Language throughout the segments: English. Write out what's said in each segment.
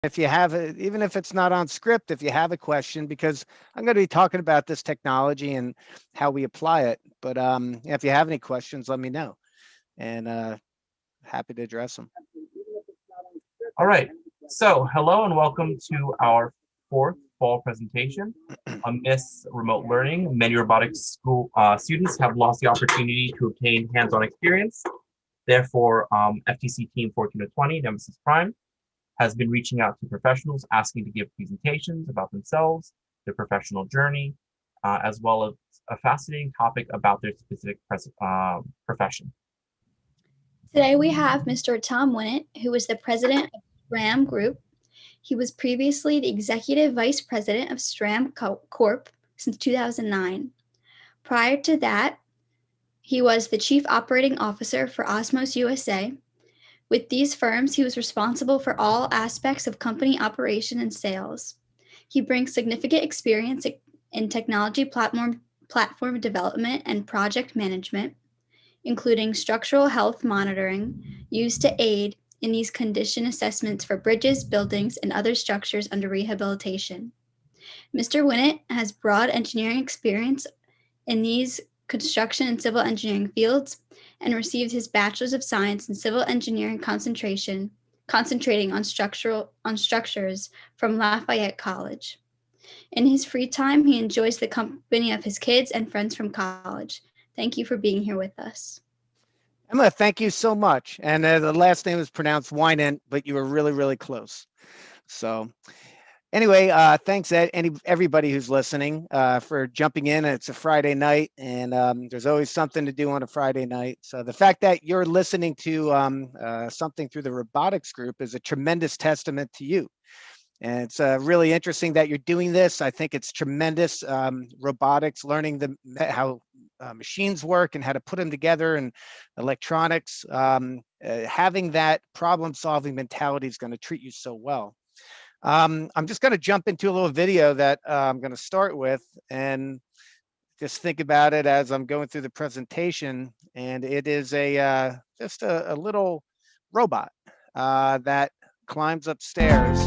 If you have it, even if it's not on script, if you have a question, because I'm going to be talking about this technology and how we apply it. But if you have any questions, let me know, and happy to address them. All right. So, hello and welcome to our fourth fall presentation. Amidst remote learning, many robotics school students have lost the opportunity to obtain hands-on experience. Therefore, FTC Team 14 to 20, Nemesis Prime, has been reaching out to professionals asking to give presentations about themselves, their professional journey, as well as a fascinating topic about their specific profession. Today we have Mr. Tom Winant, who is the president of SRAM Group. He was previously the executive vice president of SRAM Corp since 2009. Prior to that, he was the chief operating officer for Osmos USA. With these firms, he was responsible for all aspects of company operation and sales. He brings significant experience in technology platform development and project management, including structural health monitoring used to aid in these condition assessments for bridges, buildings, and other structures under rehabilitation. Mr. Winant has broad engineering experience in these construction and civil engineering fields and received his Bachelor's of Science in Civil Engineering concentrating on structures from Lafayette College. In his free time, he enjoys the company of his kids and friends from college. Thank you for being here with us. Emma, thank you so much. And the last name is pronounced Winant, but you were really, really close. So anyway, thanks everybody who's listening for jumping in. It's a Friday night, and there's always something to do on a Friday night. So the fact that you're listening to something through the robotics group is a tremendous testament to you. And it's really interesting that you're doing this. I think it's tremendous. Robotics, learning how machines work and how to put them together, and electronics. Having that problem-solving mentality is going to treat you so well. I'm just going to jump into a little video that I'm going to start with, and just think about it as I'm going through the presentation. And it is just a little robot that climbs upstairs.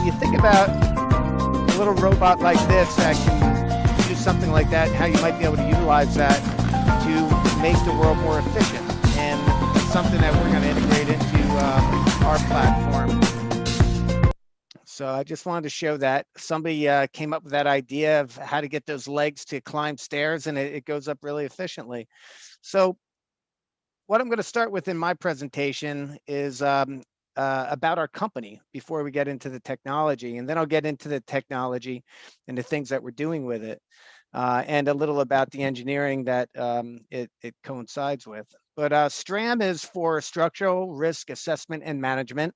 You think about a little robot like this that can do something like that, and how you might be able to utilize that to make the world more efficient. And it's something that we're going to integrate into our platform. So I just wanted to show that somebody came up with that idea of how to get those legs to climb stairs, and it goes up really efficiently. So what I'm going to start with in my presentation is about our company before we get into the technology, and then I'll get into the technology and the things that we're doing with it, and a little about the engineering that it coincides with. But STRAM is for Structural Risk Assessment and Management.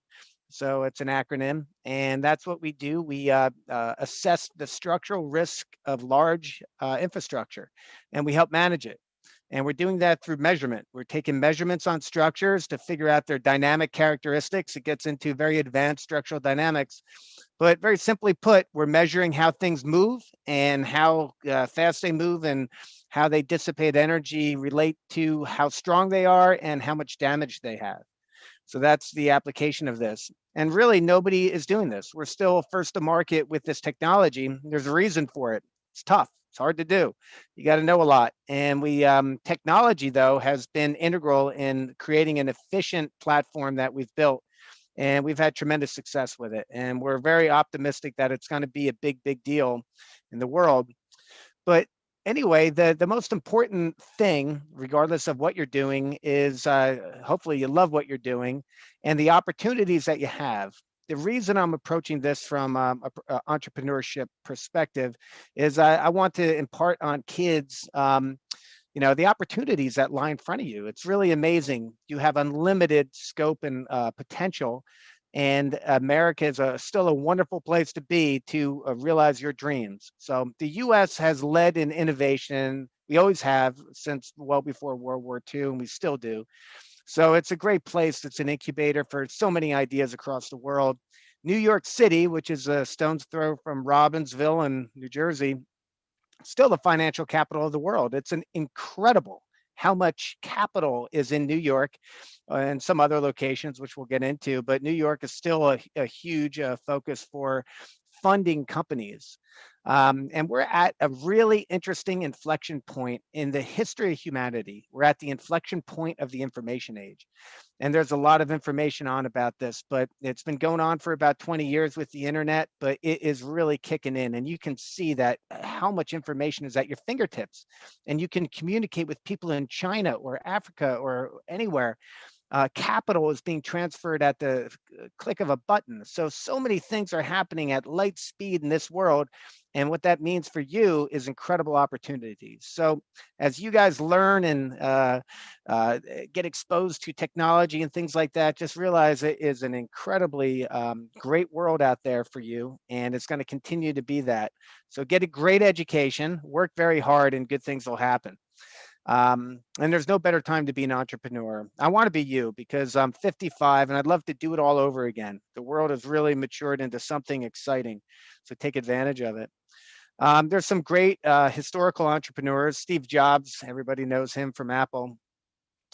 So it's an acronym, and that's what we do. We assess the structural risk of large infrastructure, and we help manage it. And we're doing that through measurement. We're taking measurements on structures to figure out their dynamic characteristics. It gets into very advanced structural dynamics. But very simply put, we're measuring how things move and how fast they move, and how they dissipate energy relate to how strong they are and how much damage they have. So that's the application of this. And really, nobody is doing this. We're still first to market with this technology. There's a reason for it. It's tough. It's hard to do. You got to know a lot. And technology, though, has been integral in creating an efficient platform that we've built. And we've had tremendous success with it. And we're very optimistic that it's going to be a big, big deal in the world. But anyway, the most important thing, regardless of what you're doing, is hopefully you love what you're doing and the opportunities that you have. The reason I'm approaching this from an entrepreneurship perspective is I want to impart on kids, the opportunities that lie in front of you. It's really amazing. You have unlimited scope and potential, and America is still a wonderful place to be to realize your dreams. So the U.S. has led in innovation. We always have, since well before World War II, and we still do. So it's a great place. It's an incubator for so many ideas across the world. New York City, which is a stone's throw from Robbinsville in New Jersey, still the financial capital of the world. It's an incredible how much capital is in New York and some other locations, which we'll get into. But New York is still a huge focus for funding companies. And we're at a really interesting inflection point in the history of humanity. We're at the inflection point of the information age. And there's a lot of information on about this, but it's been going on for about 20 years with the internet, but it is really kicking in. And you can see that how much information is at your fingertips. And you can communicate with people in China or Africa or anywhere. Capital is being transferred at the click of a button. So many things are happening at light speed in this world. And what that means for you is incredible opportunities. So as you guys learn and get exposed to technology and things like that, just realize it is an incredibly great world out there for you. And it's going to continue to be that. So get a great education, work very hard, and good things will happen. And there's no better time to be an entrepreneur. I want to be you because I'm 55 and I'd love to do it all over again. The world has really matured into something exciting. So take advantage of it. There's some great historical entrepreneurs. Steve Jobs, everybody knows him from Apple.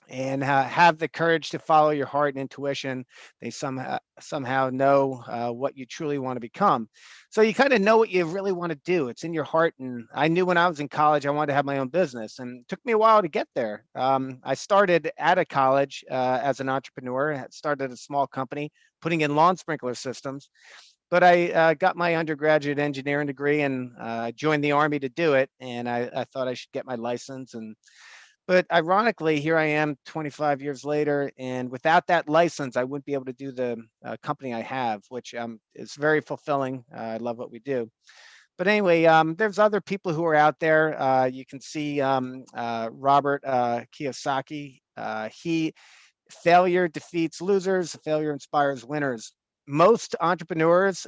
And have the courage to follow your heart and intuition. They somehow know what you truly want to become. So you kind of know what you really want to do. It's in your heart. And I knew when I was in college, I wanted to have my own business, and it took me a while to get there. I started at a college as an entrepreneur. I started a small company putting in lawn sprinkler systems. But I got my undergraduate engineering degree and joined the Army to do it. And I thought I should get my license. But ironically, here I am 25 years later, and without that license, I wouldn't be able to do the company I have, which is very fulfilling. I love what we do. But anyway, there's other people who are out there. You can see Robert Kiyosaki. He Failure defeats losers, failure inspires winners. Most entrepreneurs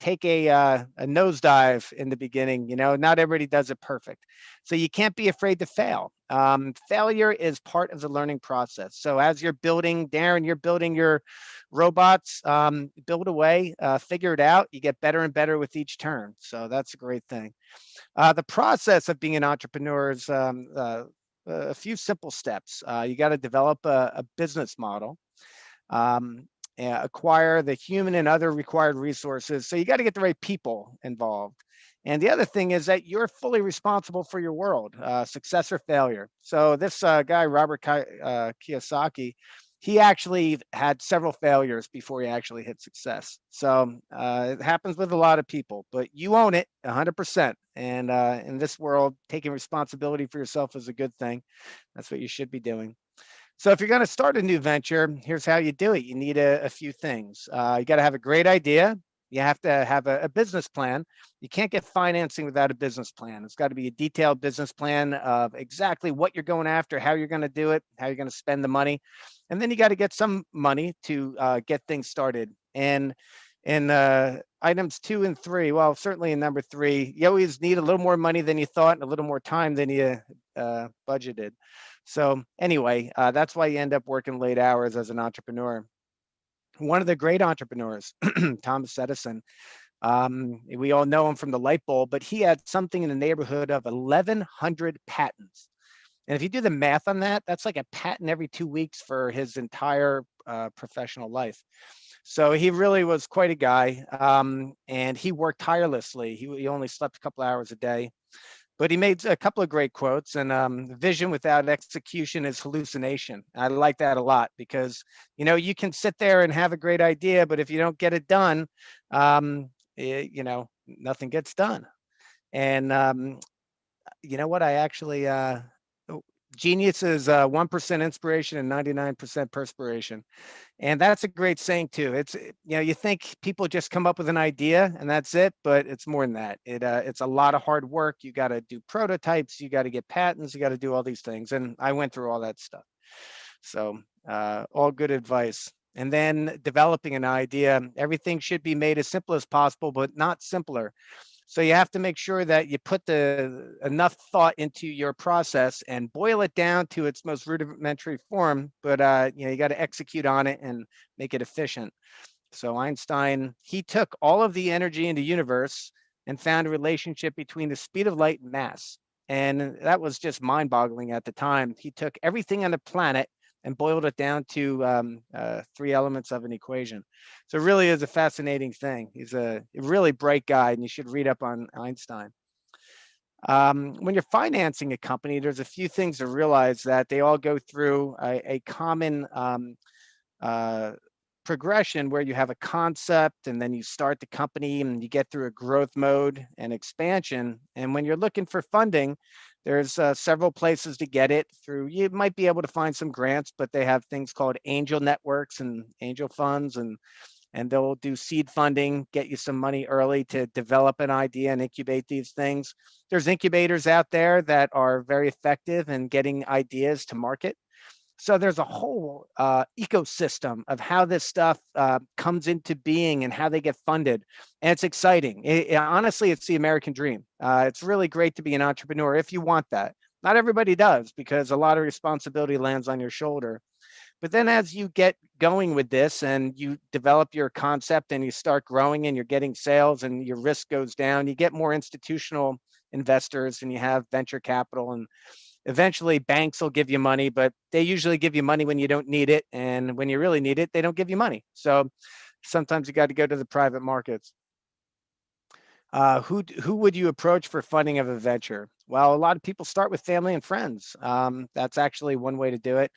take a nosedive in the beginning. You know, not everybody does it perfect. So you can't be afraid to fail. Failure is part of the learning process. So as you're building, Darren, you're building your robots, build away, figure it out. You get better and better with each turn. So that's a great thing. The process of being an entrepreneur is a few simple steps. You got to develop a business model, um, acquire the human and other required resources. So you got to get the right people involved. And the other thing is that you're fully responsible for your world, success or failure. So this guy, Robert Kiyosaki, he actually had several failures before he actually hit success. So it happens with a lot of people, but you own it 100%. And in this world, taking responsibility for yourself is a good thing. That's what you should be doing. So if you're going to start a new venture, here's how you do it. You need a few things. You got to have a great idea. You have to have a business plan. You can't get financing without a business plan. It's got to be a detailed business plan of exactly what you're going after, how you're going to do it, how you're going to spend the money. And then you got to get some money to get things started. And in items 2 and 3, well, certainly in number 3, you always need a little more money than you thought and a little more time than you budgeted. So anyway, that's why you end up working late hours as an entrepreneur. One of the great entrepreneurs, Thomas Edison, we all know him from the light bulb, but he had something in the neighborhood of 1,100 patents. And if you do the math on that, that's like a patent every 2 weeks for his entire professional life. So he really was quite a guy, and he worked tirelessly. He only slept a couple hours a day. But he made a couple of great quotes, and vision without execution is hallucination. I like that a lot because, you know, you can sit there and have a great idea, but if you don't get it done, you know, nothing gets done. And you know what? I actually, genius is 1% inspiration and 99% perspiration. And that's a great saying too. It's, you know, you think people just come up with an idea and that's it, but it's more than that. It's a lot of hard work. You got to do prototypes, you got to get patents, you got to do all these things. And I went through all that stuff. So all good advice. And then developing an idea, everything should be made as simple as possible, but not simpler. So you have to make sure that you put enough thought into your process and boil it down to its most rudimentary form. But you know, you got to execute on it and make it efficient. So Einstein, he took all of the energy in the universe and found a relationship between the speed of light and mass. And that was just mind-boggling at the time. He took everything on the planet and boiled it down to 3 elements of an equation. So it really is a fascinating thing. He's a really bright guy, and you should read up on Einstein. When you're financing a company, there's a few things to realize that they all go through a common uh, progression where you have a concept and then you start the company and you get through a growth mode and expansion. And when you're looking for funding, there's several places to get it through. You might be able to find some grants, but they have things called angel networks and angel funds, and they'll do seed funding, get you some money early to develop an idea and incubate these things. There's incubators out there that are very effective in getting ideas to market. So there's a whole ecosystem of how this stuff comes into being and how they get funded. And it's exciting. Honestly, it's the American dream. It's really great to be an entrepreneur if you want that. Not everybody does, because a lot of responsibility lands on your shoulder. But then as you get going with this and you develop your concept and you start growing and you're getting sales and your risk goes down, you get more institutional investors and you have venture capital, and eventually banks will give you money, but they usually give you money when you don't need it. And when you really need it, they don't give you money. So sometimes you got to go to the private markets. Who would you approach for funding of a venture? Well, a lot of people start with family and friends. That's actually one way to do it.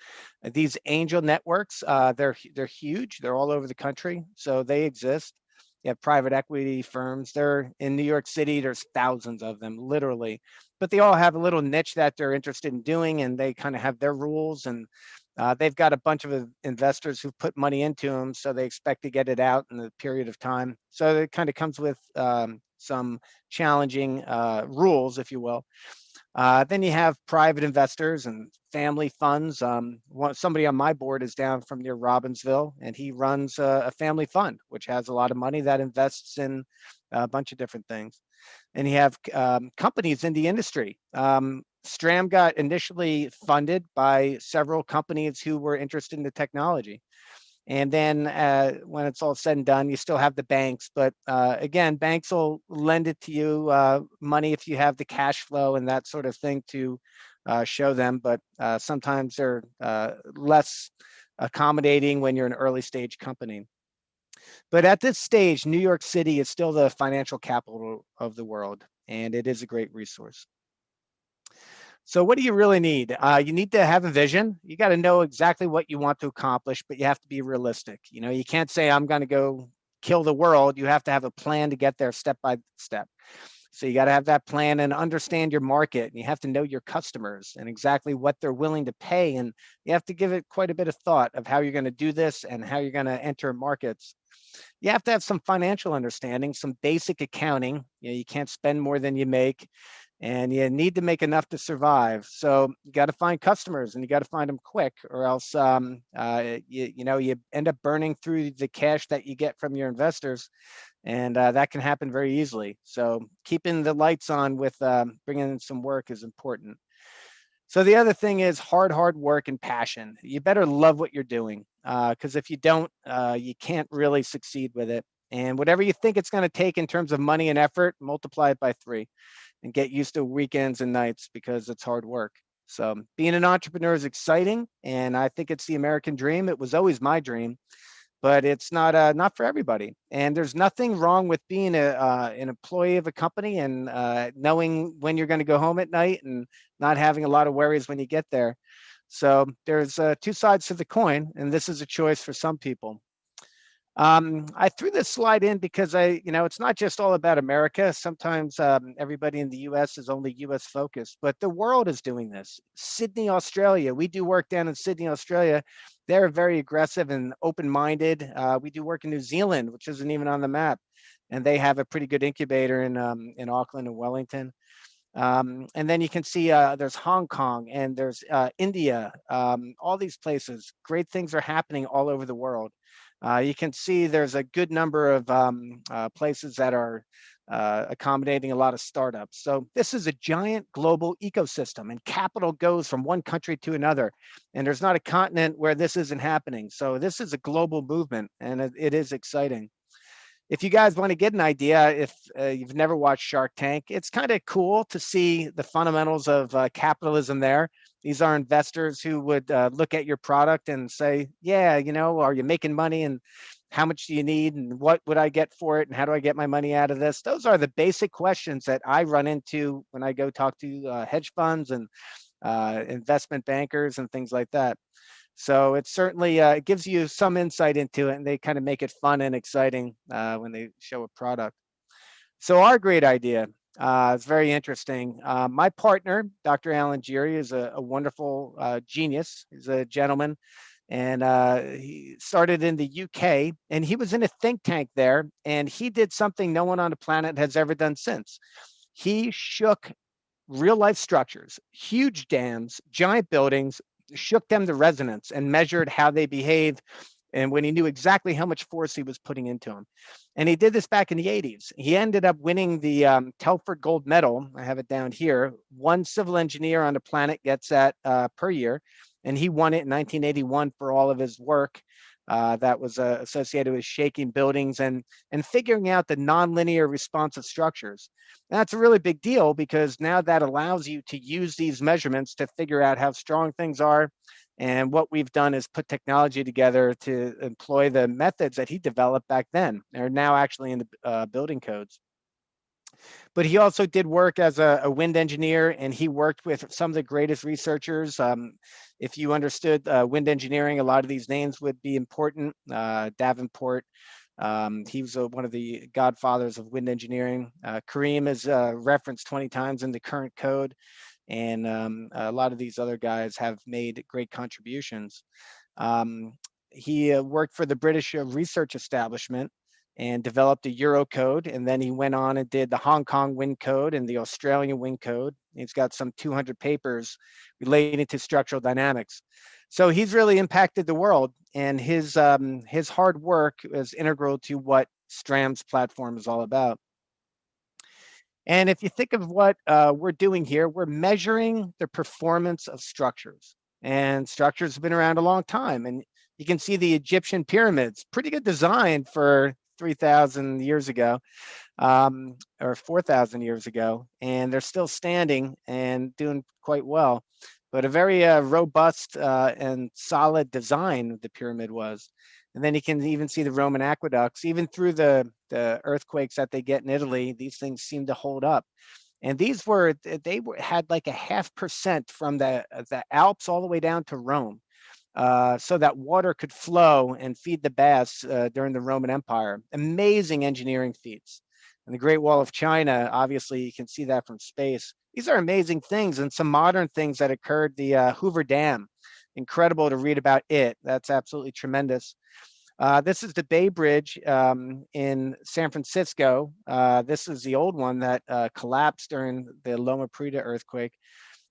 These angel networks, they're huge. They're all over the country, so they exist. You have private equity firms. They're in New York City. There's thousands of them, literally, but they all have a little niche that they're interested in doing, and they kind of have their rules. And they've got a bunch of investors who put money into them, so they expect to get it out in a period of time. So it kind of comes with some challenging rules, if you will. Then you have private investors and family funds. Somebody on my board is down from near Robbinsville, and he runs a family fund, which has a lot of money that invests in a bunch of different things. And you have companies in the industry. Stram got initially funded by several companies who were interested in the technology. And then when it's all said and done, you still have the banks. But again, banks will lend it to you money if you have the cash flow and that sort of thing to show them. But sometimes they're less accommodating when you're an early stage company. But at this stage, New York City is still the financial capital of the world, and it is a great resource. So what do you really need? You need to have a vision. You got to know exactly what you want to accomplish, but you have to be realistic. You know, you can't say, I'm going to go kill the world. You have to have a plan to get there step by step. So you got to have that plan and understand your market. And you have to know your customers and exactly what they're willing to pay. And you have to give it quite a bit of thought of how you're going to do this and how you're going to enter markets. You have to have some financial understanding, some basic accounting. You can't spend more than you make, and you need to make enough to survive. So you got to find customers, and you got to find them quick, or else you end up burning through the cash that you get from your investors, and that can happen very easily. So keeping the lights on with bringing in some work is important. So the other thing is hard work and passion. You better love what you're doing, because if you don't, you can't really succeed with it. And whatever you think it's going to take in terms of money and effort, multiply it by 3 and get used to weekends and nights, because it's hard work. So being an entrepreneur is exciting, and I think it's the American dream. It was always my dream, but it's not for everybody. And there's nothing wrong with being an employee of a company and knowing when you're going to go home at night and not having a lot of worries when you get there. So there's 2 sides to the coin, and this is a choice for some people. I threw this slide in because it's not just all about America. Sometimes everybody in the US is only US focused, but the world is doing this. Sydney, Australia, we do work down in Sydney, Australia. They're very aggressive and open-minded. We do work in New Zealand, which isn't even on the map, and they have a pretty good incubator in Auckland and Wellington. And then you can see there's Hong Kong and there's India, all these places. Great things are happening all over the world. You can see there's a good number of places that are accommodating a lot of startups. So this is a giant global ecosystem, and capital goes from one country to another. And there's not a continent where this isn't happening. So this is a global movement, and it is exciting. if you guys want to get an idea, if you've never watched Shark Tank, it's kind of cool to see the fundamentals of capitalism there. These are investors who would look at your product and say, yeah, are you making money, and how much do you need, and what would I get for it, and how do I get my money out of this? Those are the basic questions that I run into when I go talk to hedge funds and investment bankers and things like that. So it certainly it gives you some insight into it, and they kind of make it fun and exciting when they show a product. So our great idea is very interesting. My partner, Dr. Alan Geary, is a wonderful genius. He's a gentleman, and he started in the UK, and he was in a think tank there, and he did something no one on the planet has ever done since. He shook real life structures, huge dams, giant buildings, shook them to resonance and measured how they behave. And when he knew exactly how much force he was putting into them. And he did this back in the 80s. He ended up winning the Telford Gold Medal. I have it down here. One civil engineer on the planet gets that per year. And he won it in 1981 for all of his work that was associated with shaking buildings and figuring out the nonlinear responsive structures. And that's a really big deal, because now that allows you to use these measurements to figure out how strong things are. And what we've done is put technology together to employ the methods that he developed back then. They're now actually in the building codes. But he also did work as a wind engineer, and he worked with some of the greatest researchers. If you understood wind engineering, a lot of these names would be important. Davenport, he was one of the godfathers of wind engineering. Kareem is referenced 20 times in the current code. And a lot of these other guys have made great contributions. He worked for the British Research Establishment and developed a Euro code. And then he went on and did the Hong Kong wind code and the Australian wind code. He's got some 200 papers relating to structural dynamics. So he's really impacted the world, and his hard work is integral to what STRAM's platform is all about. And if you think of what we're doing here, we're measuring the performance of structures. And structures have been around a long time. And you can see the Egyptian pyramids, pretty good design for 3,000 years ago, or 4,000 years ago. And they're still standing and doing quite well. But a very robust and solid design the pyramid was. And then you can even see the Roman aqueducts, even through the earthquakes that they get in Italy. These things seem to hold up. And these had like a 0.5% from the Alps all the way down to Rome, so that water could flow and feed the baths during the Roman Empire. Amazing engineering feats. And the Great Wall of China, obviously, you can see that from space. These are amazing things, and some modern things that occurred. The Hoover Dam, incredible to read about it. That's absolutely tremendous. This is the Bay Bridge in San Francisco. This is the old one that collapsed during the Loma Prieta earthquake.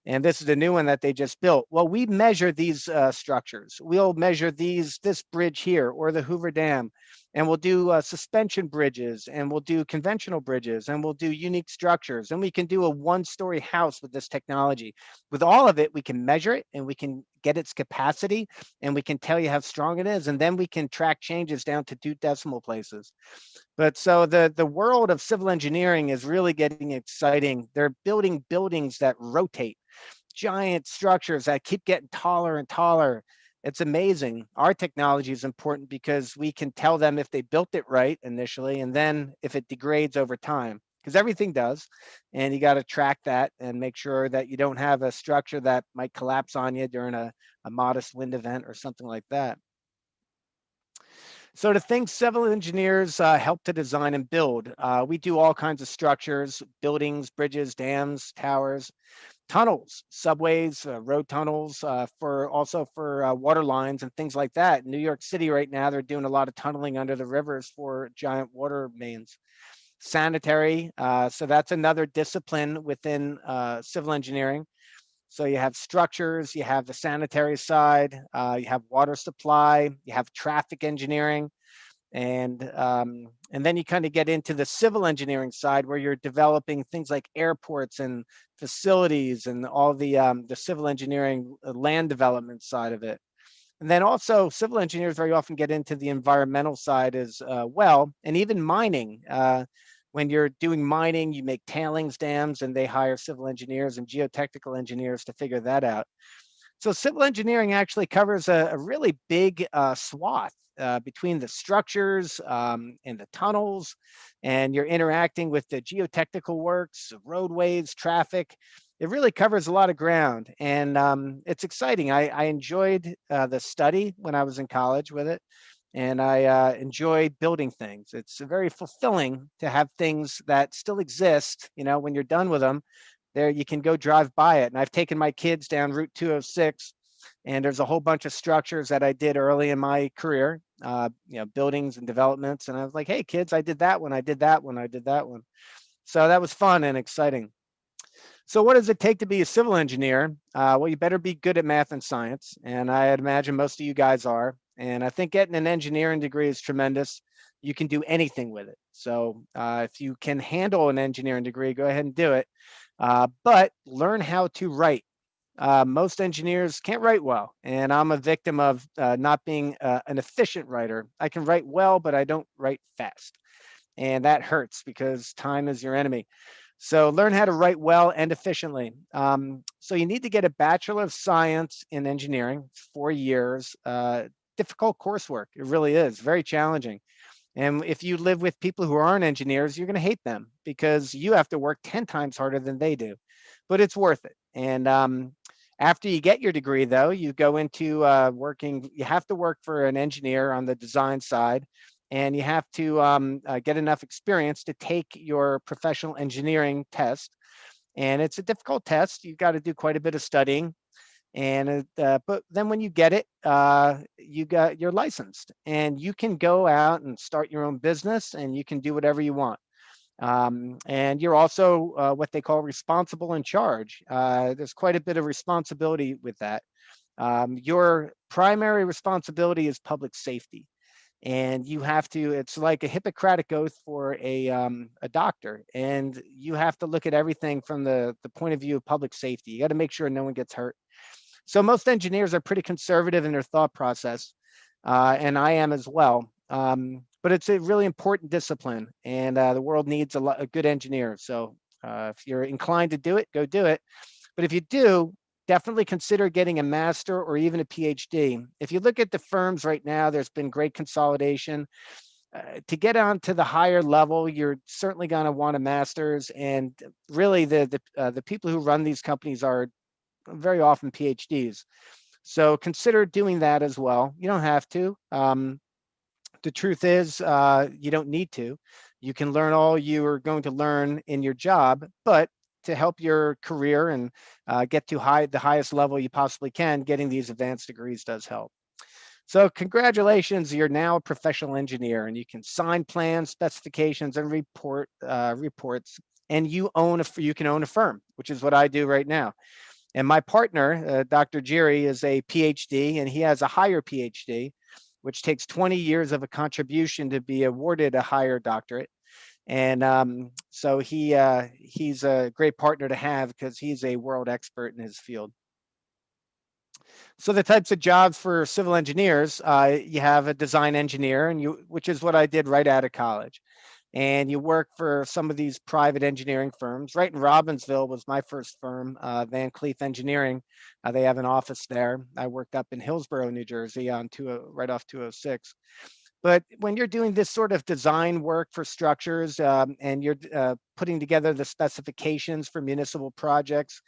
And this is the new one that they just built. Well, we measure these structures. We'll measure this bridge here, or the Hoover Dam, and we'll do suspension bridges, and we'll do conventional bridges, and we'll do unique structures. And we can do a one-story house with this technology. With all of it, we can measure it, and we can get its capacity, and we can tell you how strong it is. And then we can track changes down to 2 decimal places. But so the world of civil engineering is really getting exciting. They're building buildings that rotate, giant structures that keep getting taller and taller. It's amazing. Our technology is important because we can tell them if they built it right initially, and then if it degrades over time, because everything does. And you got to track that and make sure that you don't have a structure that might collapse on you during a modest wind event or something like that. So the things civil engineers help to design and build, we do all kinds of structures, buildings, bridges, dams, towers, tunnels, subways, road tunnels, for water lines and things like that. In New York City right now, they're doing a lot of tunneling under the rivers for giant water mains. Sanitary, so that's another discipline within civil engineering. So you have structures, you have the sanitary side, you have water supply, you have traffic engineering, and then you kind of get into the civil engineering side, where you're developing things like airports and facilities and all the civil engineering land development side of it. And then also civil engineers very often get into the environmental side as well, and even mining. When you're doing mining, you make tailings dams, and they hire civil engineers and geotechnical engineers to figure that out. So civil engineering actually covers a really big swath between the structures and the tunnels, and you're interacting with the geotechnical works, roadways, traffic. It really covers a lot of ground, and it's exciting. I enjoyed the study when I was in college with it, and I enjoy building things. It's very fulfilling to have things that still exist. You know, when you're done with them, there you can go drive by it. And I've taken my kids down Route 206, and there's a whole bunch of structures that I did early in my career, buildings and developments. And I was like, hey, kids, I did that one, I did that one, I did that one. So that was fun and exciting. So what does it take to be a civil engineer? Well, you better be good at math and science. And I imagine most of you guys are. And I think getting an engineering degree is tremendous. You can do anything with it. So if you can handle an engineering degree, go ahead and do it. But learn how to write. Most engineers can't write well, and I'm a victim of not being an efficient writer. I can write well, but I don't write fast, and that hurts because time is your enemy. So learn how to write well and efficiently. So you need to get a Bachelor of Science in Engineering, 4 years. Difficult coursework. It really is very challenging. And if you live with people who aren't engineers, you're going to hate them because you have to work 10 times harder than they do. But it's worth it. And after you get your degree, though, you go into working. You have to work for an engineer on the design side, and you have to get enough experience to take your professional engineering test. And it's a difficult test. You've got to do quite a bit of studying. And but then when you get it, you're licensed, and you can go out and start your own business, and you can do whatever you want. And you're also what they call responsible in charge. There's quite a bit of responsibility with that. Your primary responsibility is public safety, and you have to. It's like a Hippocratic oath for a doctor, and you have to look at everything from the point of view of public safety. You got to make sure no one gets hurt. So most engineers are pretty conservative in their thought process, and I am as well. But it's a really important discipline, and the world needs a lot of good engineers. So if you're inclined to do it, go do it. But if you do, definitely consider getting a master or even a PhD. If you look at the firms right now, there's been great consolidation. To get on to the higher level, you're certainly going to want a master's, and really the people who run these companies are very often PhDs. So consider doing that as well. You don't have to. The truth is, you don't need to. You can learn all you are going to learn in your job, but to help your career and get to the highest level you possibly can, getting these advanced degrees does help. So congratulations, you're now a professional engineer, and you can sign plans, specifications, and reports, and you can own a firm, which is what I do right now. And my partner, Dr. Jiri, is a PhD, and he has a higher PhD, which takes 20 years of a contribution to be awarded a higher doctorate. And so he's a great partner to have because he's a world expert in his field. So the types of jobs for civil engineers, you have a design engineer, which is what I did right out of college. And you work for some of these private engineering firms. Right in Robbinsville was my first firm, Van Cleef Engineering. They have an office there. I worked up in Hillsborough, New Jersey, on right off 206. But when you're doing this sort of design work for structures and you're putting together the specifications for municipal projects,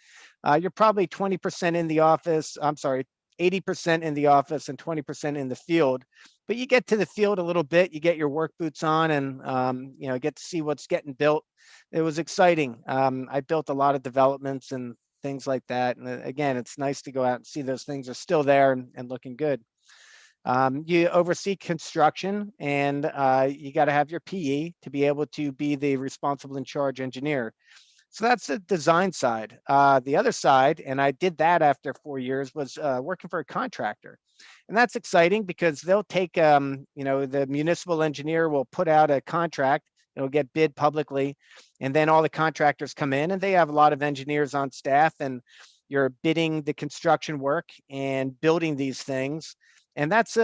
you're probably 20% in the office. I'm sorry, 80% in the office and 20% in the field. But you get to the field a little bit, you get your work boots on, and get to see what's getting built. It was exciting. I built a lot of developments and things like that. And again, it's nice to go out and see those things are still there and looking good. You oversee construction, and you got to have your PE to be able to be the responsible in charge engineer. So that's the design side. The other side, and I did that after 4 years, was working for a contractor. And that's exciting because they'll take, the municipal engineer will put out a contract, it'll get bid publicly, and then all the contractors come in, and they have a lot of engineers on staff, and you're bidding the construction work and building these things. And that's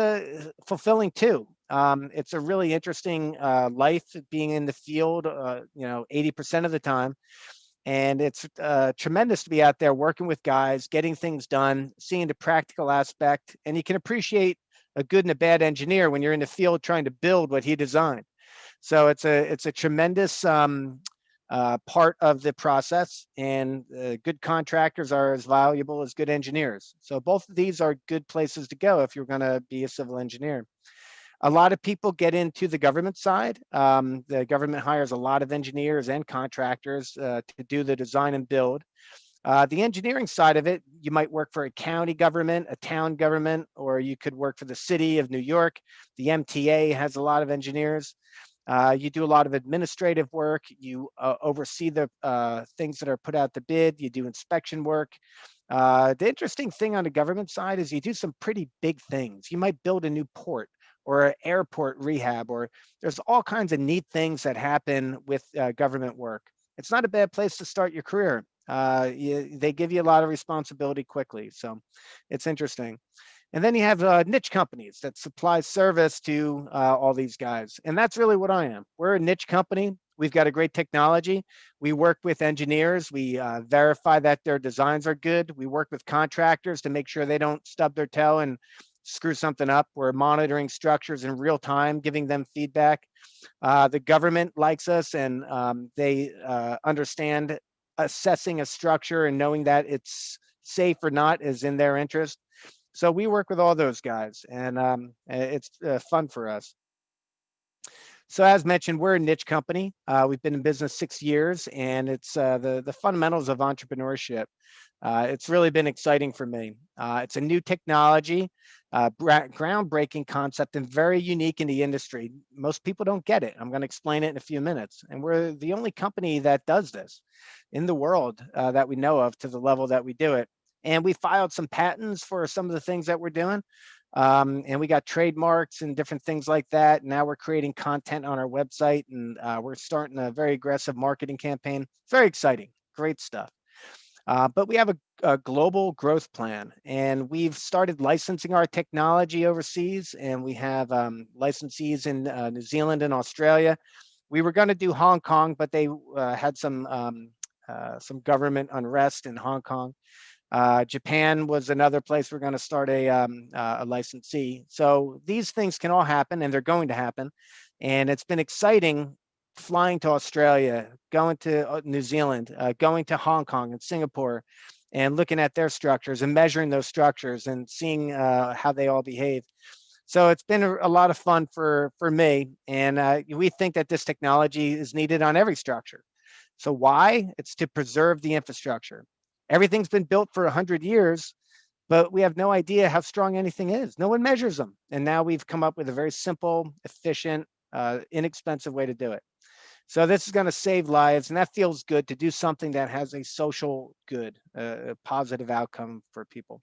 fulfilling too. It's a really interesting life being in the field, 80% of the time. And it's tremendous to be out there working with guys, getting things done, seeing the practical aspect. And you can appreciate a good and a bad engineer when you're in the field trying to build what he designed. So it's a tremendous part of the process, and good contractors are as valuable as good engineers. So both of these are good places to go if you're going to be a civil engineer. A lot of people get into the government side. The government hires a lot of engineers and contractors to do the design and build. The engineering side of it, you might work for a county government, a town government, or you could work for the city of New York. The MTA has a lot of engineers. You do a lot of administrative work. You oversee the things that are put out to bid. You do inspection work. The interesting thing on the government side is you do some pretty big things. You might build a new port or an airport rehab, or there's all kinds of neat things that happen with government work. It's not a bad place to start your career. They give you a lot of responsibility quickly. So it's interesting. And then you have niche companies that supply service to all these guys. And that's really what I am. We're a niche company. We've got a great technology. We work with engineers. We verify that their designs are good. We work with contractors to make sure they don't stub their toe and screw something up. We're monitoring structures in real time, giving them feedback. The government likes us, and they understand assessing a structure and knowing that it's safe or not is in their interest. So we work with all those guys, and it's fun for us. So as mentioned, we're a niche company. We've been in business 6 years, and it's the fundamentals of entrepreneurship. It's really been exciting for me. It's a new technology, groundbreaking concept, and very unique in the industry. Most people don't get it. I'm going to explain it in a few minutes. And we're the only company that does this in the world that we know of to the level that we do it. And we filed some patents for some of the things that we're doing. And we got trademarks and different things like that. Now we're creating content on our website, and we're starting a very aggressive marketing campaign. It's very exciting, great stuff. But we have a global growth plan, and we've started licensing our technology overseas, and we have licensees in New Zealand and Australia. We were going to do Hong Kong, but they had some government unrest in Hong Kong. Japan was another place we're going to start a licensee. So these things can all happen, and they're going to happen. And it's been exciting flying to Australia, going to New Zealand, going to Hong Kong and Singapore, and looking at their structures and measuring those structures and seeing how they all behave. So it's been a lot of fun for me. And we think that this technology is needed on every structure. So why? It's to preserve the infrastructure. Everything's been built for 100 years, but we have no idea how strong anything is. No one measures them. And now we've come up with a very simple, efficient, inexpensive way to do it. So this is going to save lives, and that feels good to do something that has a social good, a positive outcome for people.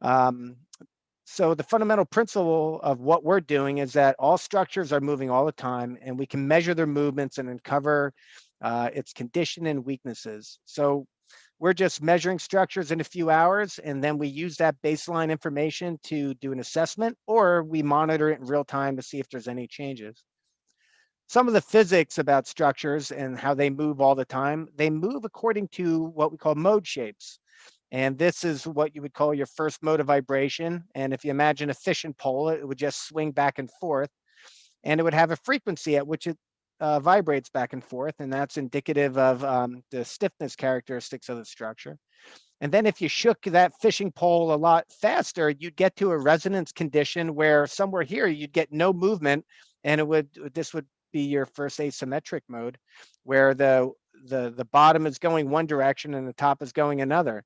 So the fundamental principle of what we're doing is that all structures are moving all the time, and we can measure their movements and uncover its condition and weaknesses. So we're just measuring structures in a few hours, and then we use that baseline information to do an assessment, or we monitor it in real time to see if there's any changes. Some of the physics about structures and how they move all the time, they move according to what we call mode shapes. And this is what you would call your first mode of vibration. And if you imagine a fishing pole, it would just swing back and forth, and it would have a frequency at which it vibrates back and forth. And that's indicative of the stiffness characteristics of the structure. And then if you shook that fishing pole a lot faster, you'd get to a resonance condition where somewhere here you'd get no movement, and this would be your first asymmetric mode, where the bottom is going one direction and the top is going another.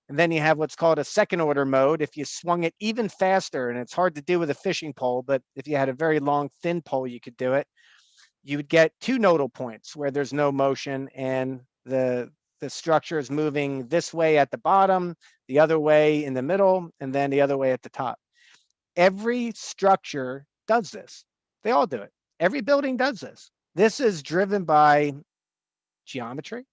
And then you have what's called a second order mode. If you swung it even faster, and it's hard to do with a fishing pole, but if you had a very long, thin pole, you could do it. You would get two nodal points where there's no motion, and the structure is moving this way at the bottom, the other way in the middle, and then the other way at the top. Every structure does this. They all do it. Every building does this. This is driven by geometry.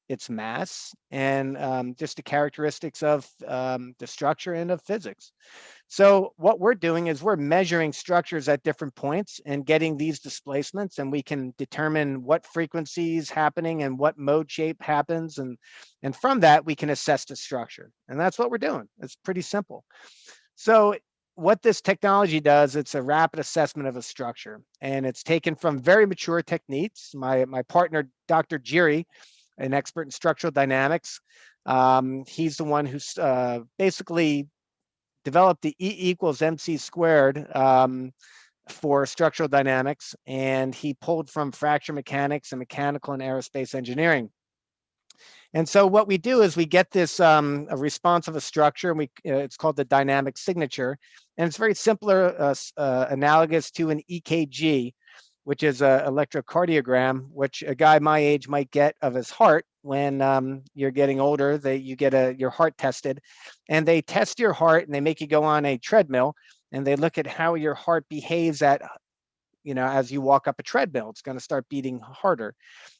its mass, and just the characteristics of the structure and of physics. So what we're doing is we're measuring structures at different points and getting these displacements, and we can determine what frequencies happening and what mode shape happens. And from that, we can assess the structure. And that's what we're doing. It's pretty simple. So what this technology does, it's a rapid assessment of a structure, and it's taken from very mature techniques. My partner, Dr. Giri, an expert in structural dynamics, he's the one who's basically developed the E equals MC squared for structural dynamics, and he pulled from fracture mechanics and mechanical and aerospace engineering. And so what we do is we get this a response of a structure, and it's called the dynamic signature, and it's very simpler, analogous to an EKG, which is an electrocardiogram, which a guy my age might get of his heart when you're getting older. You get your heart tested, and they test your heart and they make you go on a treadmill, and they look at how your heart behaves at as you walk up a treadmill. It's going to start beating harder.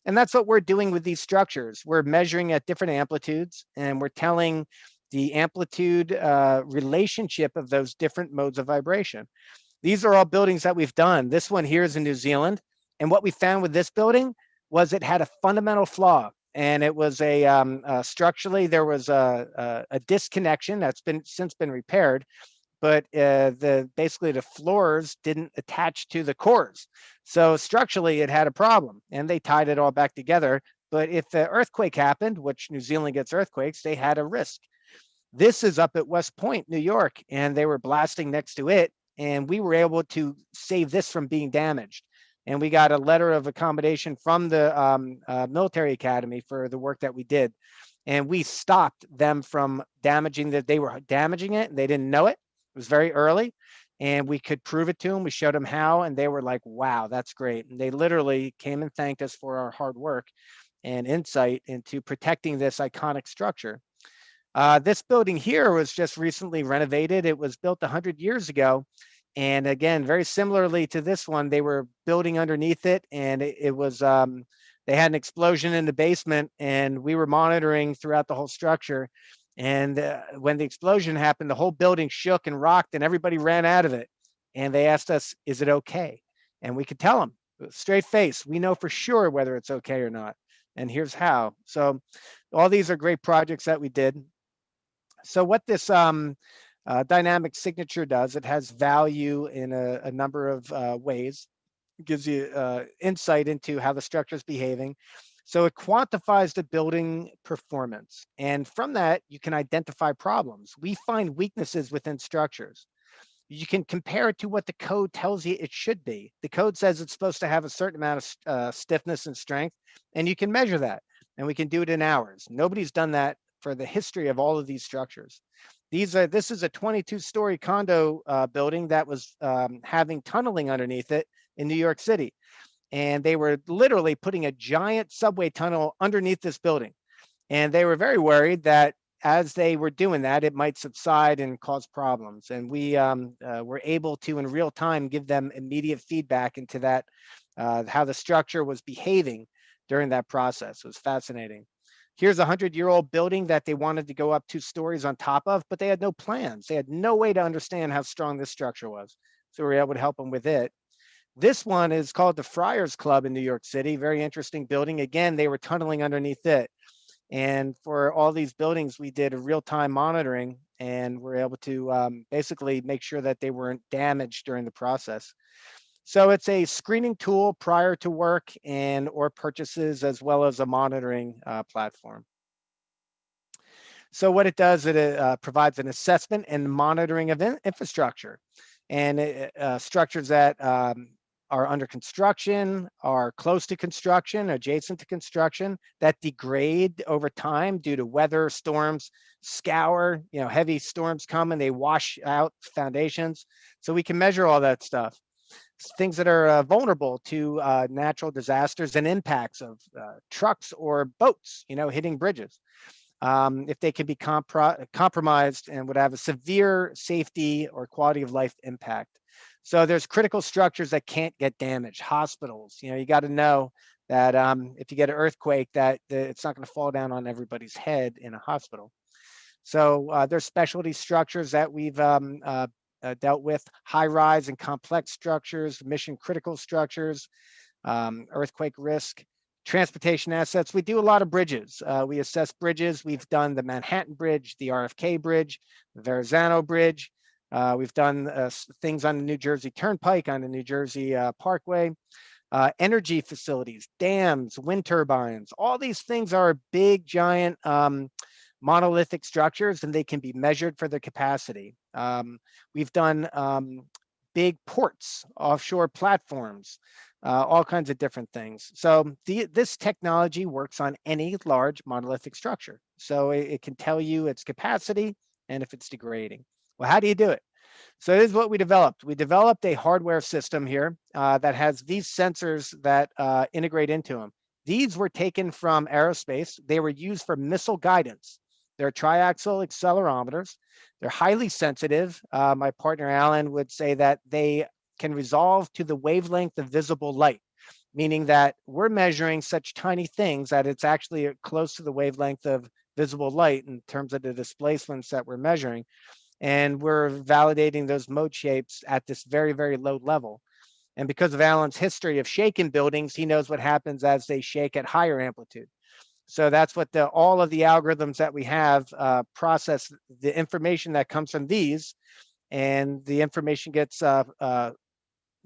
And that's what we're doing with these structures. We're measuring at different amplitudes, and we're telling the amplitude relationship of those different modes of vibration. These are all buildings that we've done. This one here is in New Zealand. And what we found with this building was it had a fundamental flaw. And it was structurally, there was a disconnection that's since been repaired, but basically the floors didn't attach to the cores. So structurally it had a problem, and they tied it all back together. But if the earthquake happened, which New Zealand gets earthquakes, they had a risk. This is up at West Point, New York, and they were blasting next to it, and we were able to save this from being damaged. And we got a letter of accommodation from the military academy for the work that we did. And we stopped them from damaging that. They were damaging it and they didn't know it. It was very early, and we could prove it to them. We showed them how, and they were like, wow, that's great. And they literally came and thanked us for our hard work and insight into protecting this iconic structure. This building here was just recently renovated. It was built 100 years ago. And again, very similarly to this one, they were building underneath it, and it was, they had an explosion in the basement, and we were monitoring throughout the whole structure. And when the explosion happened, the whole building shook and rocked, and everybody ran out of it. And they asked us, is it okay? And we could tell them, straight face, we know for sure whether it's okay or not. And here's how. So all these are great projects that we did. So what this dynamic signature does, it has value in a number of ways. It gives you insight into how the structure is behaving. So it quantifies the building performance. And from that, you can identify problems. We find weaknesses within structures. You can compare it to what the code tells you it should be. The code says it's supposed to have a certain amount of stiffness and strength, and you can measure that. And we can do it in hours. Nobody's done that for the history of all of these structures. This is a 22-story condo building that was having tunneling underneath it in New York City. And they were literally putting a giant subway tunnel underneath this building. And they were very worried that as they were doing that, it might subside and cause problems. And we were able to, in real time, give them immediate feedback into that, how the structure was behaving during that process. It was fascinating. Here's a 100-year-old building that they wanted to go up 2 stories on top of, but they had no plans. They had no way to understand how strong this structure was. So we were able to help them with it. This one is called the Friars Club in New York City. Very interesting building. Again, they were tunneling underneath it. And for all these buildings, we did a real-time monitoring, and we're able to basically make sure that they weren't damaged during the process. So it's a screening tool prior to work and or purchases, as well as a monitoring platform. So what it does, it provides an assessment and monitoring of infrastructure, and structures that are under construction, are close to construction, adjacent to construction, that degrade over time due to weather, storms, scour, heavy storms come and they wash out foundations. So we can measure all that stuff. Things that are vulnerable to natural disasters and impacts of trucks or boats, hitting bridges. If they can be compromised and would have a severe safety or quality of life impact. So there's critical structures that can't get damaged. Hospitals, you got to know that if you get an earthquake, that it's not going to fall down on everybody's head in a hospital. So there's specialty structures that we've dealt with: high rise and complex structures, mission critical structures, earthquake risk, transportation assets. We do a lot of bridges. We assess bridges. We've done the Manhattan Bridge, the RFK Bridge, the Verrazano Bridge. We've done things on the New Jersey Turnpike, on the New Jersey Parkway. Energy facilities, dams, wind turbines, all these things are big, giant monolithic structures, and they can be measured for their capacity. We've done big ports, offshore platforms, all kinds of different things. So this technology works on any large monolithic structure. So it can tell you its capacity and if it's degrading. Well, how do you do it? So this is what we developed. We developed a hardware system here that has these sensors that integrate into them. These were taken from aerospace. They were used for missile guidance. They're triaxial accelerometers. They're highly sensitive. My partner Alan would say that they can resolve to the wavelength of visible light, meaning that we're measuring such tiny things that it's actually close to the wavelength of visible light in terms of the displacements that we're measuring. And we're validating those mode shapes at this very, very low level. And because of Alan's history of shaken buildings, he knows what happens as they shake at higher amplitude. So that's what all of the algorithms that we have process the information that comes from these, and the information gets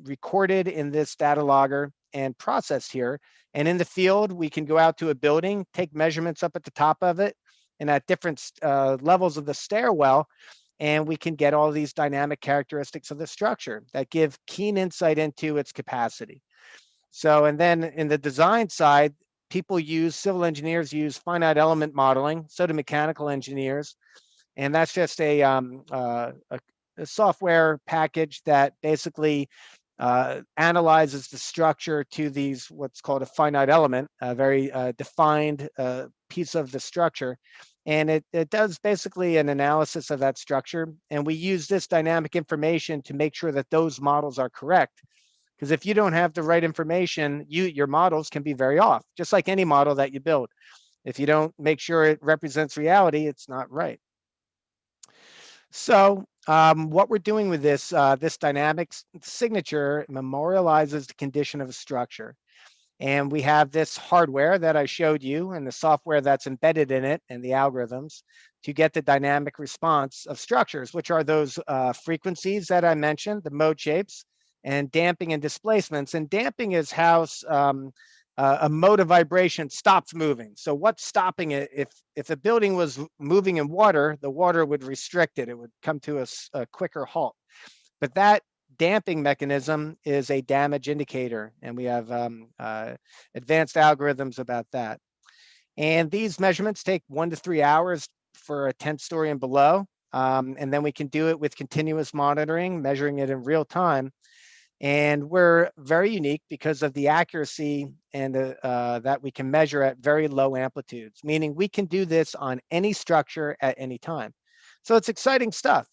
recorded in this data logger and processed here. And in the field, we can go out to a building, take measurements up at the top of it, and at different levels of the stairwell, and we can get all these dynamic characteristics of the structure that give keen insight into its capacity. So, and then in the design side, civil engineers use finite element modeling, so do mechanical engineers. And that's just a software package that basically analyzes the structure to these, what's called a finite element, a very defined piece of the structure. And it does basically an analysis of that structure. And we use this dynamic information to make sure that those models are correct. Because if you don't have the right information, your models can be very off, just like any model that you build. If you don't make sure it represents reality, it's not right. So what we're doing with this dynamic signature memorializes the condition of a structure. And we have this hardware that I showed you and the software that's embedded in it and the algorithms to get the dynamic response of structures, which are those frequencies that I mentioned, the mode shapes, and damping and displacements. And damping is how a mode of vibration stops moving. So what's stopping it? If a building was moving in water, the water would restrict it. It would come to a quicker halt. But that damping mechanism is a damage indicator, and we have advanced algorithms about that. And these measurements take 1 to 3 hours for a 10-story and below. And then we can do it with continuous monitoring, measuring it in real time. And we're very unique because of the accuracy and that we can measure at very low amplitudes, meaning we can do this on any structure at any time. So it's exciting stuff.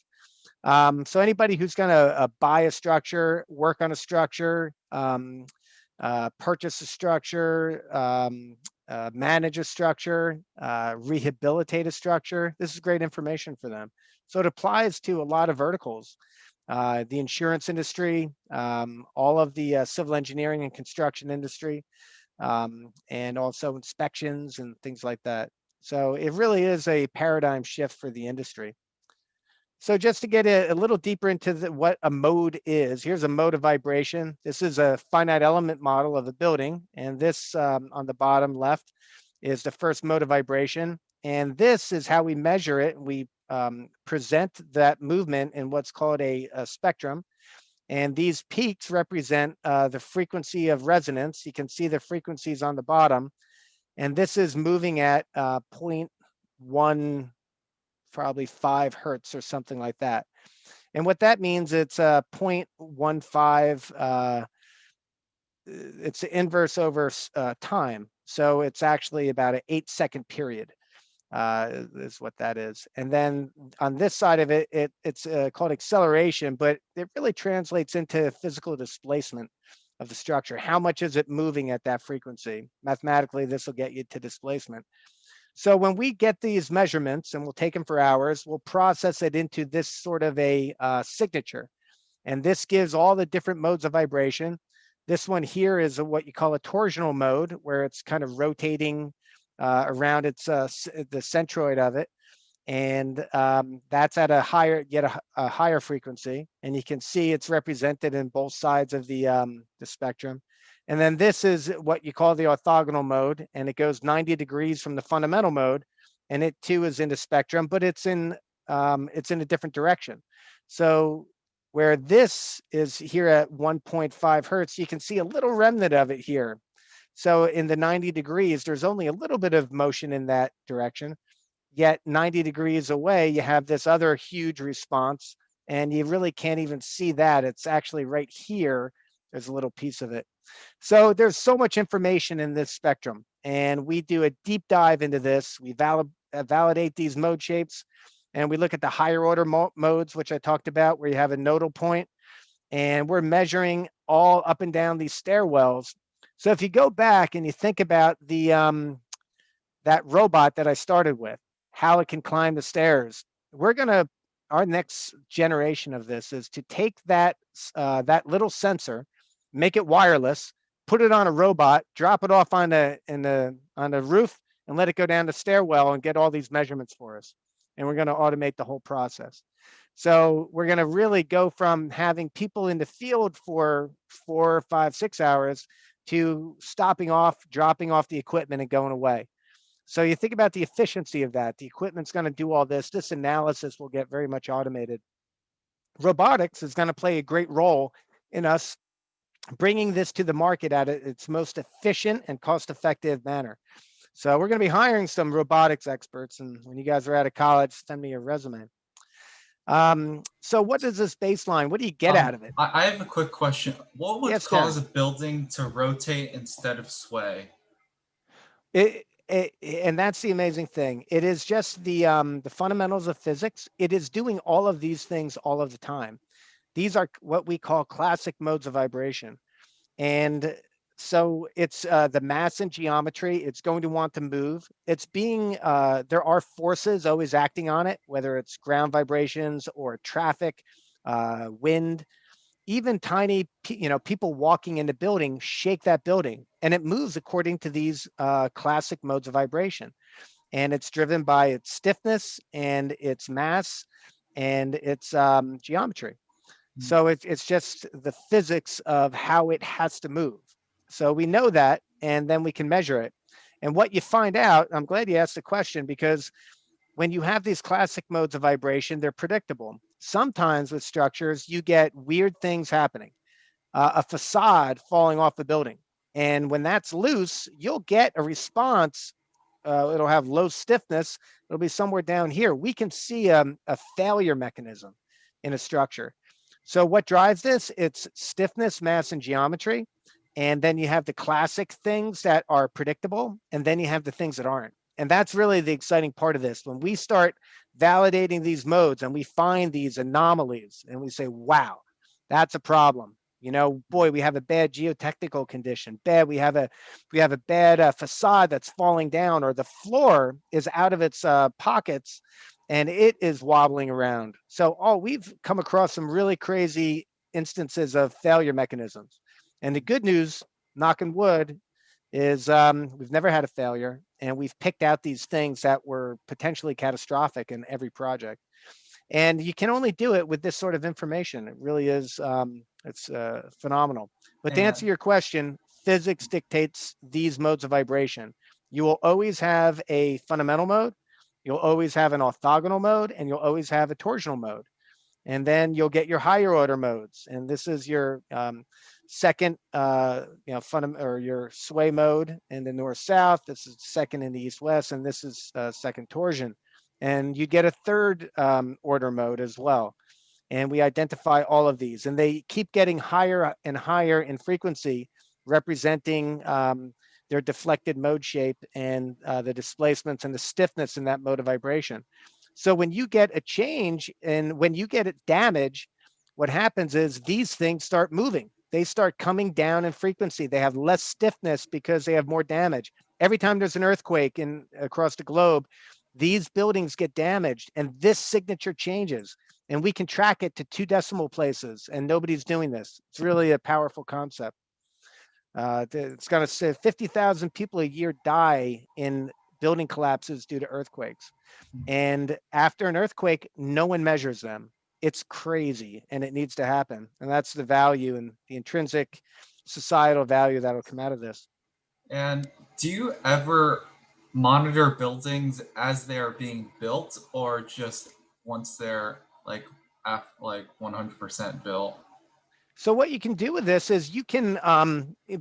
So anybody who's going to buy a structure, work on a structure, purchase a structure, manage a structure, rehabilitate a structure, this is great information for them. So it applies to a lot of verticals. The insurance industry, all of the civil engineering and construction industry, and also inspections and things like that. So it really is a paradigm shift for the industry. So just to get a little deeper into what a mode is, here's a mode of vibration. This is a finite element model of a building. And this on the bottom left is the first mode of vibration. And this is how we measure it. We present that movement in what's called a spectrum. And these peaks represent the frequency of resonance. You can see the frequencies on the bottom. And this is moving at 0.1, probably 5 hertz or something like that. And what that means, it's 0.15, it's the inverse over time. So it's actually about an 8-second period is what that is. And then on this side of it, it's called acceleration, but it really translates into physical displacement. of the structure. How much is it moving at that frequency? Mathematically, this will get you to displacement. So when we get these measurements, and we'll take them for hours, we'll process it into this sort of a signature. And this gives all the different modes of vibration. This one here is what you call a torsional mode, where it's kind of rotating around its the centroid of it. And that's at a higher, yet a higher frequency. And you can see it's represented in both sides of the spectrum. And then this is what you call the orthogonal mode, and it goes 90 degrees from the fundamental mode, and it too is in the spectrum, but it's in a different direction. So where this is here at 1.5 hertz, you can see a little remnant of it here. So in the 90 degrees, there's only a little bit of motion in that direction. Yet 90 degrees away, you have this other huge response, and you really can't even see that. It's actually right here. There's a little piece of it. So there's so much information in this spectrum, and we do a deep dive into this. We validate these mode shapes, and we look at the higher order modes, which I talked about, where you have a nodal point, and we're measuring all up and down these stairwells. So if you go back and you think about the that robot that I started with, how it can climb the stairs, our next generation of this is to take that little sensor, make it wireless, put it on a robot, drop it off on the roof, and let it go down the stairwell and get all these measurements for us. And we're going to automate the whole process. So we're going to really go from having people in the field for 4, 5, 6 hours to stopping off, dropping off the equipment and going away. So you think about the efficiency of that. The equipment's going to do all this. This analysis will get very much automated. Robotics is going to play a great role in us bringing this to the market at its most efficient and cost-effective manner. So we're going to be hiring some robotics experts, and when you guys are out of college, send me your resume. So what is this baseline? What do you get out of it? I have a quick question. What would Yes, cause Darren. a building to rotate instead of sway? And that's the amazing thing. It is just the fundamentals of physics. It is doing all of these things all of the time. These are what we call classic modes of vibration. And so it's the mass and geometry. It's going to want to move. It's being, there are forces always acting on it, whether it's ground vibrations or traffic, wind, even tiny, people walking in the building shake that building, and it moves according to these classic modes of vibration. And it's driven by its stiffness and its mass and its geometry. So it's just the physics of how it has to move. So we know that, and then we can measure it. And what you find out, I'm glad you asked the question, because when you have these classic modes of vibration, they're predictable. Sometimes with structures, you get weird things happening, a facade falling off the building. And when that's loose, you'll get a response. It'll have low stiffness. It'll be somewhere down here. We can see a failure mechanism in a structure. So what drives this? It's stiffness, mass, and geometry. And then you have the classic things that are predictable, and then you have the things that aren't. And that's really the exciting part of this. When we start validating these modes and we find these anomalies and we say, wow, that's a problem. Boy, we have a bad geotechnical condition. We have a bad facade that's falling down, or the floor is out of its pockets and it is wobbling around. So, we've come across some really crazy instances of failure mechanisms. And the good news, knock on wood, is we've never had a failure, and we've picked out these things that were potentially catastrophic in every project. And you can only do it with this sort of information. It really is, it's phenomenal. But to answer your question, physics dictates these modes of vibration. You will always have a fundamental mode, you'll always have an orthogonal mode, and you'll always have a torsional mode. And then you'll get your higher order modes. And this is your second, or your sway mode in the north-south. This is second in the east-west, and this is second torsion. And you get a third order mode as well. And we identify all of these, and they keep getting higher and higher in frequency, representing their deflected mode shape and the displacements and the stiffness in that mode of vibration. So when you get a change and when you get it damage, what happens is these things start moving. they start coming down in frequency. They have less stiffness because they have more damage. Every time there's an earthquake across the globe, these buildings get damaged and this signature changes. And we can track it to 2 decimal places, and nobody's doing this. It's really a powerful concept. It's going to say 50,000 people a year die in building collapses due to earthquakes. And after an earthquake, no one measures them. It's crazy, and it needs to happen. And that's the value and the intrinsic societal value that'll come out of this. And do you ever monitor buildings as they are being built, or just once they're like 100% built? So what you can do with this is you can,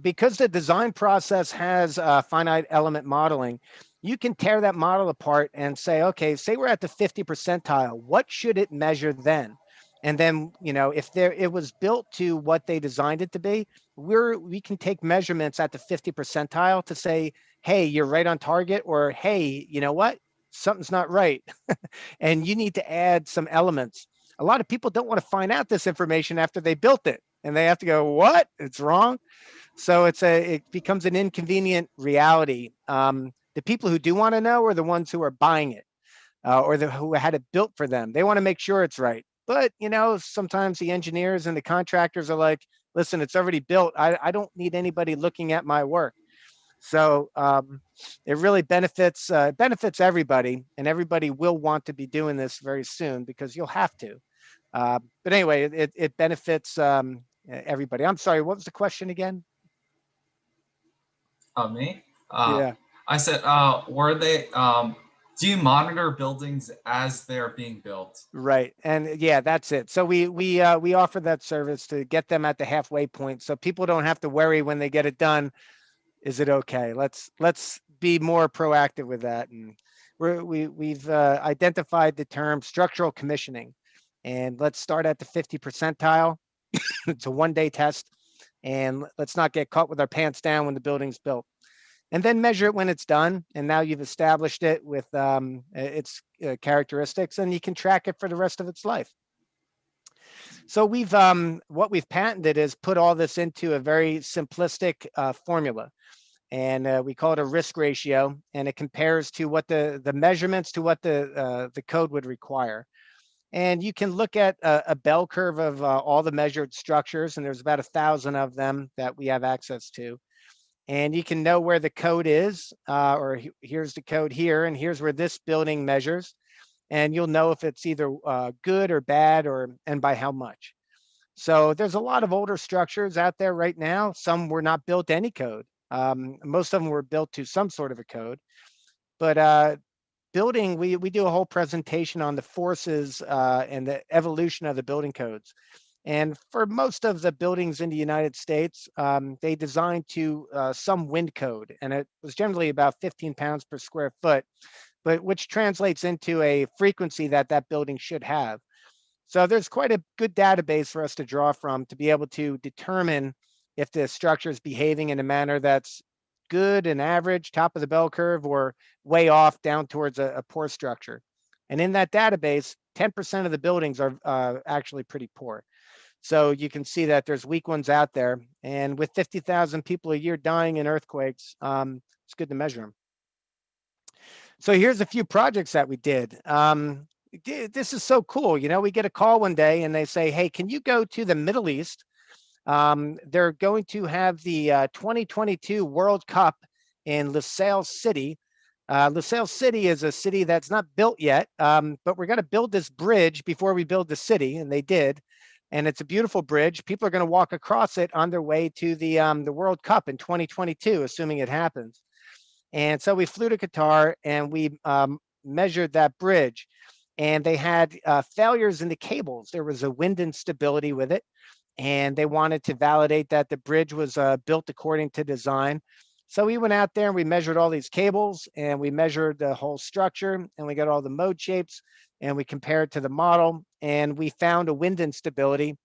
because the design process has finite element modeling, you can tear that model apart and say, okay, say we're at the 50 percentile, what should it measure then? And then, if it was built to what they designed it to be, we can take measurements at the 50 percentile to say, hey, you're right on target, or hey, you know what? Something's not right. And you need to add some elements. A lot of people don't want to find out this information after they built it, and they have to go, what? It's wrong. So it becomes an inconvenient reality. The people who do want to know are the ones who are buying it, or who had it built for them. They want to make sure it's right. But, sometimes the engineers and the contractors are like, listen, it's already built. I don't need anybody looking at my work. So it really benefits everybody, and everybody will want to be doing this very soon because you'll have to. But anyway, it benefits everybody. I'm sorry, what was the question again? Me? Yeah. I said, do you monitor buildings as they're being built? Right. And yeah, that's it. So we offer that service to get them at the halfway point, so people don't have to worry when they get it done. Is it okay? Let's be more proactive with that. And we've identified the term structural commissioning, and let's start at the 50 percentile. It's a 1-day test, and let's not get caught with our pants down when the building's built. And then measure it when it's done. And now you've established it with its characteristics, and you can track it for the rest of its life. So what we've patented is put all this into a very simplistic formula. And we call it a risk ratio, and it compares to what the measurements to what the code would require. And you can look at a bell curve of all the measured structures, and there's about 1,000 of them that we have access to. And you can know where the code is, or here's the code here, and here's where this building measures. And you'll know if it's either good or bad, and by how much. So there's a lot of older structures out there right now. Some were not built to any code. Most of them were built to some sort of a code. But building, we do a whole presentation on the forces and the evolution of the building codes. And for most of the buildings in the United States, they designed to some wind code, and it was generally about 15 pounds per square foot, but which translates into a frequency that building should have. So there's quite a good database for us to draw from to be able to determine if the structure is behaving in a manner that's good and average, top of the bell curve, or way off down towards a poor structure. And in that database, 10% of the buildings are actually pretty poor. So you can see that there's weak ones out there. And with 50,000 people a year dying in earthquakes, it's good to measure them. So here's a few projects that we did. This is so cool. We get a call one day and they say, hey, can you go to the Middle East? They're going to have the 2022 World Cup in LaSalle City. LaSalle City is a city that's not built yet, but we're going to build this bridge before we build the city, and they did. And it's a beautiful bridge. People are going to walk across it on their way to the World Cup in 2022, assuming it happens. And so we flew to Qatar and we measured that bridge, and they had failures in the cables. There was a wind instability with it, and they wanted to validate that the bridge was built according to design. So we went out there and we measured all these cables, and we measured the whole structure, and we got all the mode shapes, and we compared to the model, and we found a wind instability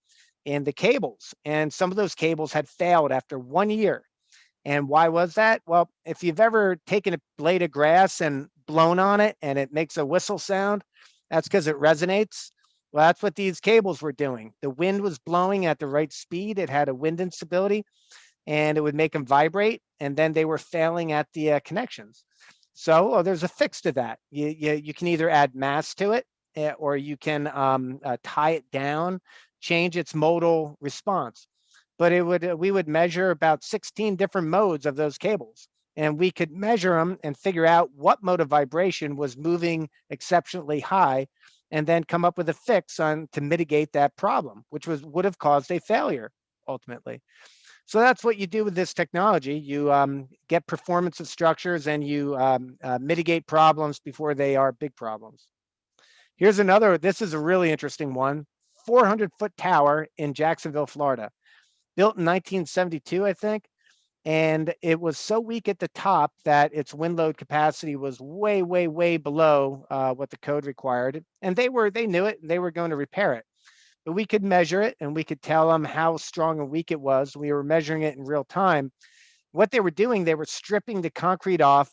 in the cables. And some of those cables had failed after 1 year. And why was that? Well, if you've ever taken a blade of grass and blown on it and it makes a whistle sound, that's because it resonates. Well, that's what these cables were doing. The wind was blowing at the right speed. It had a wind instability, and it would make them vibrate, and then they were failing at the connections. So there's a fix to that. You can either add mass to it, or you can tie it down, change its modal response. But we would measure about 16 different modes of those cables, and we could measure them and figure out what mode of vibration was moving exceptionally high, and then come up with a fix on to mitigate that problem, which would have caused a failure ultimately. So that's what you do with this technology. You get performance of structures, and you mitigate problems before they are big problems. Here's another, this is a really interesting one. 400-foot tower in Jacksonville, Florida, built in 1972, I think. And it was so weak at the top that its wind load capacity was way, way, way below what the code required. And they knew it, and they were going to repair it. But we could measure it, and we could tell them how strong and weak it was. We were measuring it in real time. What they were doing, they were stripping the concrete off,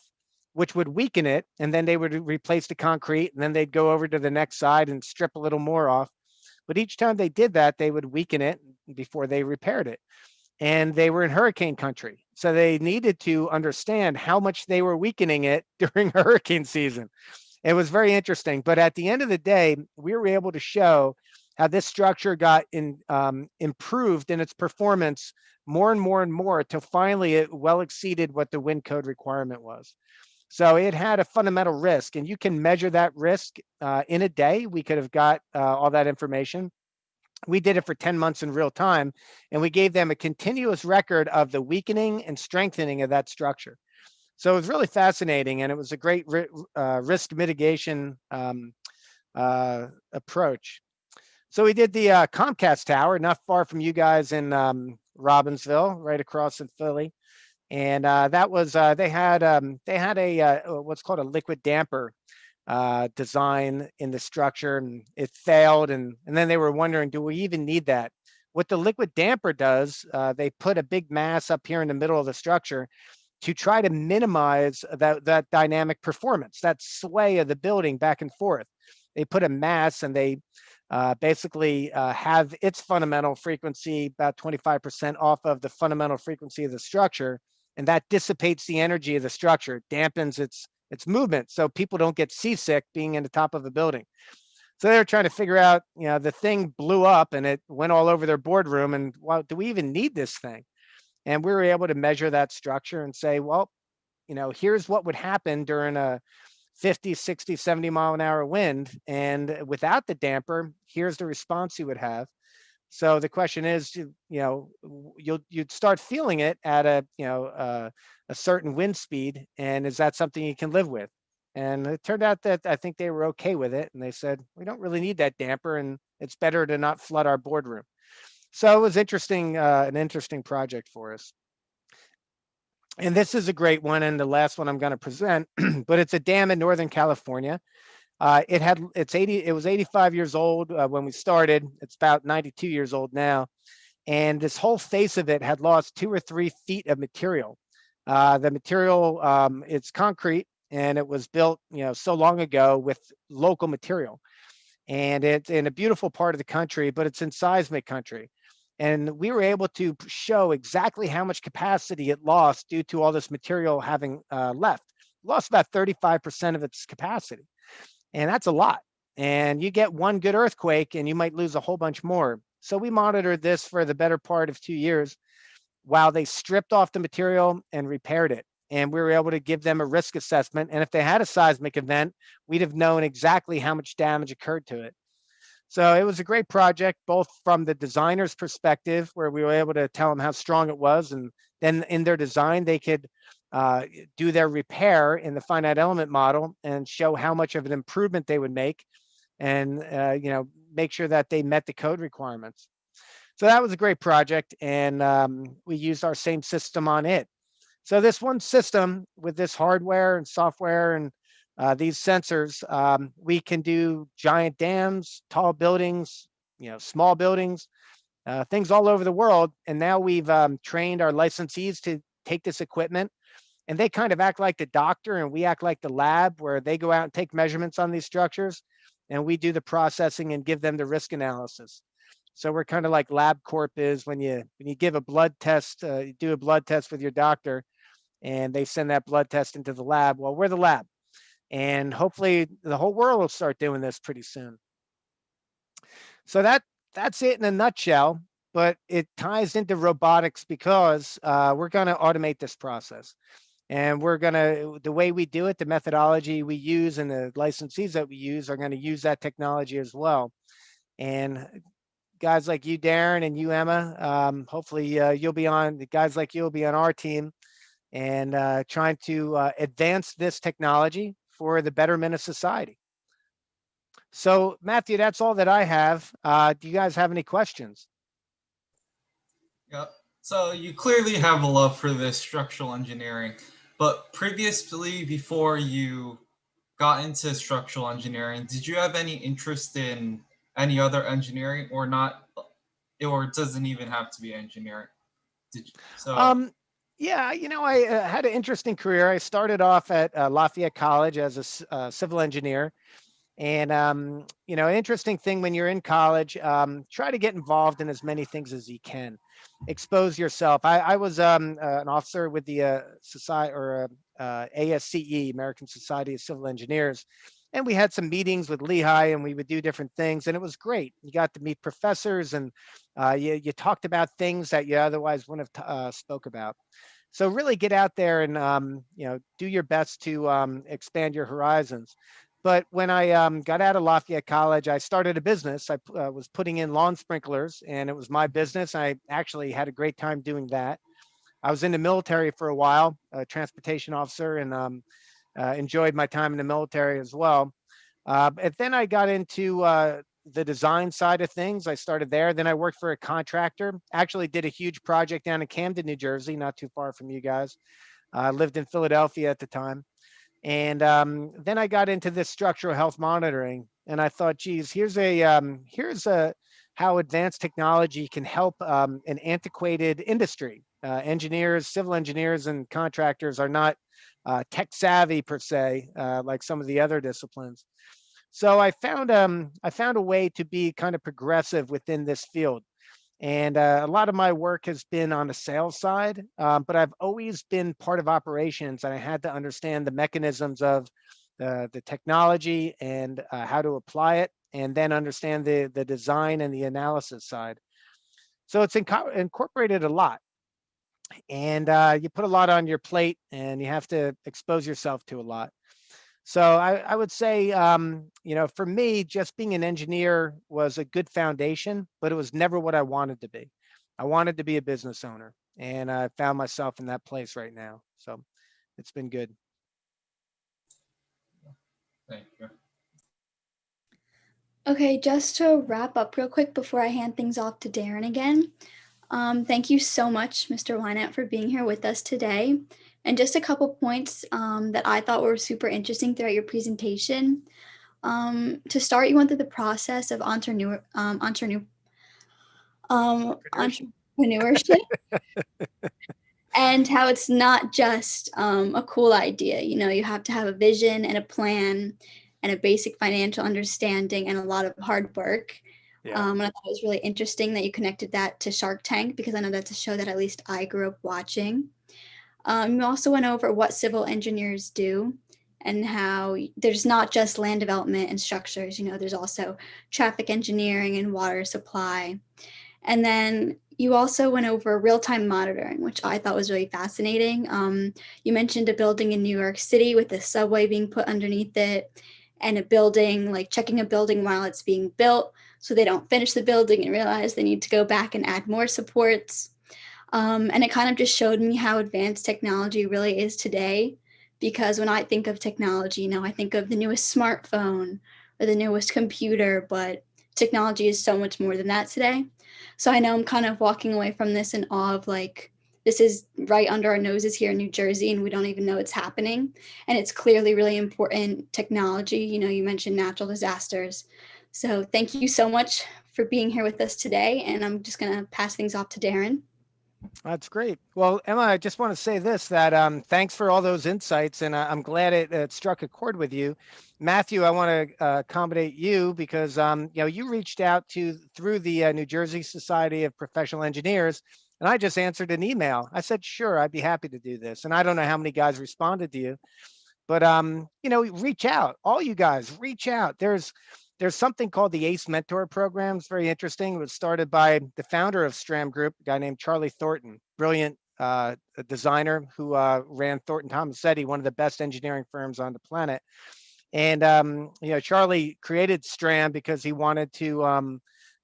which would weaken it, and then they would replace the concrete, and then they'd go over to the next side and strip a little more off. But each time they did that, they would weaken it before they repaired it. And they were in hurricane country, so they needed to understand how much they were weakening it during hurricane season. It was very interesting. But at the end of the day, we were able to show how this structure got improved in its performance more and more and more, till finally it well exceeded what the wind code requirement was. So it had a fundamental risk, and you can measure that risk in a day. We could have got all that information. We did it for 10 months in real time, and we gave them a continuous record of the weakening and strengthening of that structure. So it was really fascinating, and it was a great risk mitigation approach. So we did the Comcast Tower, not far from you guys in Robbinsville, right across in Philly. And that was they had a what's called a liquid damper design in the structure, and it failed. And then they were wondering, do we even need that? What the liquid damper does, they put a big mass up here in the middle of the structure to try to minimize that dynamic performance, that sway of the building back and forth. They put a mass, and they basically have its fundamental frequency about 25% off of the fundamental frequency of the structure, and that dissipates the energy of the structure, dampens its movement, so people don't get seasick being in the top of a building. So they're trying to figure out, the thing blew up and it went all over their boardroom, and well, do we even need this thing? And we were able to measure that structure and say, well, here's what would happen during a 50, 60, 70 mile an hour wind. And without the damper, here's the response you would have. So the question is, you'd start feeling it at a certain wind speed. And is that something you can live with? And it turned out that I think they were okay with it. And they said, we don't really need that damper, and it's better to not flood our boardroom. So it was interesting, an interesting project for us. And this is a great one, and the last one I'm going to present, but it's a dam in Northern California. It was 85 years old when we started. It's about 92 years old now. And this whole face of it had lost 2 or 3 feet of material. The material, it's concrete, and it was built, so long ago with local material. And it's in a beautiful part of the country, but it's in seismic country. And we were able to show exactly how much capacity it lost due to all this material having left. Lost about 35% of its capacity. And that's a lot. And you get one good earthquake and you might lose a whole bunch more. So we monitored this for the better part of 2 years while they stripped off the material and repaired it. And we were able to give them a risk assessment. And if they had a seismic event, we'd have known exactly how much damage occurred to it. So it was a great project, both from the designer's perspective, where we were able to tell them how strong it was. And then in their design, they could do their repair in the finite element model and show how much of an improvement they would make, and make sure that they met the code requirements. So that was a great project, and we used our same system on it. So this one system with this hardware and software and these sensors, we can do giant dams, tall buildings, small buildings, things all over the world. And now we've trained our licensees to take this equipment, and they kind of act like the doctor and we act like the lab, where they go out and take measurements on these structures. and we do the processing and give them the risk analysis. So we're kind of like LabCorp is when you give a blood test, you do a blood test with your doctor, and they send that blood test into the lab. Well, we're the lab, and hopefully the whole world will start doing this pretty soon. So that's it in a nutshell, but it ties into robotics because we're going to automate this process. And the way we do it, the methodology we use and the licensees that we use are going to use that technology as well. And guys like you, Darren, and you, Emma, hopefully guys like you will be on our team and trying to advance this technology for the betterment of society. So Matthew, that's all that I have. Do you guys have any questions? Yeah. So you clearly have a love for this structural engineering, but previously, before you got into structural engineering, did you have any interest in any other engineering or not, or it doesn't even have to be engineering? Yeah, I had an interesting career. I started off at Lafayette College as a civil engineer. And, an interesting thing when you're in college, try to get involved in as many things as you can. Expose yourself. I was an officer with the society or ASCE, American Society of Civil Engineers. And we had some meetings with Lehigh and we would do different things. And it was great. You got to meet professors and you talked about things that you otherwise wouldn't have spoke about. So really get out there and, do your best to expand your horizons. But when I got out of Lafayette College, I started a business. I was putting in lawn sprinklers, and it was my business. I actually had a great time doing that. I was in the military for a while, a transportation officer, and enjoyed my time in the military as well. And then I got into the design side of things. I started there. Then I worked for a contractor. Actually did a huge project down in Camden, New Jersey, not too far from you guys. Lived in Philadelphia at the time. And then I got into this structural health monitoring, and I thought, geez, here's a how advanced technology can help an antiquated industry. Engineers, civil engineers, and contractors are not tech savvy per se, like some of the other disciplines. So I found a way to be kind of progressive within this field. And a lot of my work has been on the sales side, but I've always been part of operations, and I had to understand the mechanisms of the technology and how to apply it, and then understand the design and the analysis side. So it's incorporated a lot, and you put a lot on your plate, and you have to expose yourself to a lot. So I would say, for me, just being an engineer was a good foundation, but it was never what I wanted to be. I wanted to be a business owner, and I found myself in that place right now. So it's been good. Thank you. Okay, just to wrap up real quick before I hand things off to Darren again. Thank you so much, Mr. Winant, for being here with us today. And just a couple points that I thought were super interesting throughout your presentation. To start, you went through the process of entrepreneurship and how it's not just a cool idea. You have to have a vision and a plan and a basic financial understanding and a lot of hard work. Yeah. And I thought it was really interesting that you connected that to Shark Tank, because I know that's a show that at least I grew up watching. You also went over what civil engineers do and how there's not just land development and structures, there's also traffic engineering and water supply. And then you also went over real-time monitoring, which I thought was really fascinating. You mentioned a building in New York City with a subway being put underneath it, and a building, like checking a building while it's being built so they don't finish the building and realize they need to go back and add more supports. And it kind of just showed me how advanced technology really is today. Because when I think of technology, I think of the newest smartphone or the newest computer, but technology is so much more than that today. So I know I'm kind of walking away from this in awe of this is right under our noses here in New Jersey, and we don't even know it's happening. And it's clearly really important technology. You mentioned natural disasters. So thank you so much for being here with us today. And I'm just going to pass things off to Darren. That's great. Well, Emma, I just want to say this, that thanks for all those insights, and I'm glad it struck a chord with you. Matthew, I want to accommodate you because you reached out to through the New Jersey Society of Professional Engineers, and I just answered an email. I said, sure, I'd be happy to do this. And I don't know how many guys responded to you, but reach out. All you guys, reach out. There's something called the ACE Mentor Program. It's very interesting. It was started by the founder of Stram Group, a guy named Charlie Thornton, brilliant designer who ran Thornton Tomasetti, one of the best engineering firms on the planet. And Charlie created Stram because he wanted to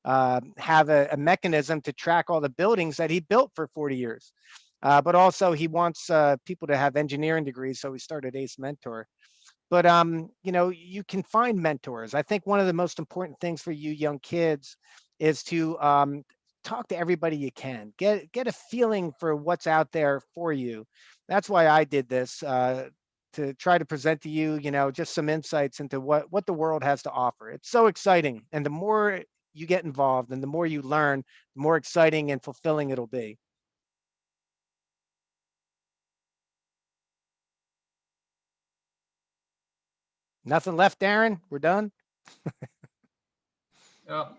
have a mechanism to track all the buildings that he built for 40 years. But also he wants people to have engineering degrees, so we started ACE Mentor. But you can find mentors. I think one of the most important things for you young kids is to talk to everybody you can. Get a feeling for what's out there for you. That's why I did this, to try to present to you, just some insights into what the world has to offer. It's so exciting, and the more you get involved and the more you learn, the more exciting and fulfilling it'll be. Nothing left, Darren? We're done? Yeah,